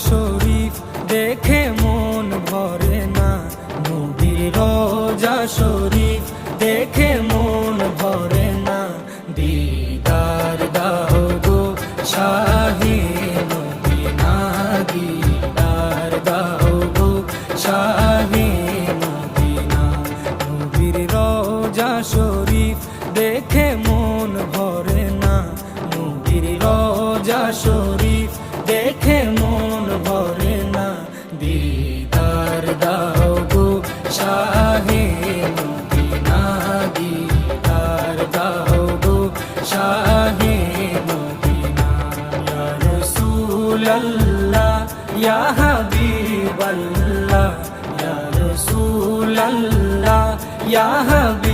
শরীফ দেখে মন ভরে না, নবীর রোজা শরীফ দেখে মন ভরে না। দিদার দাও গো শাহে মদিনা, দিদার দাও গো শাহে মদিনা। নবীর রোজা শরীফ দেখে মন ভরে না, নবীর রোজা শরীফ দেখে মন ভরে না। দিদার দাও গো শাহে মদিনা, দিদার দাও গো শাহে মদিনা। ইয়া রাসূলাল্লাহ ইয়া হাবিবাল্লাহ, ইয়া রাসূলাল্লাহ ইয়া হাবিবাল্লাহ।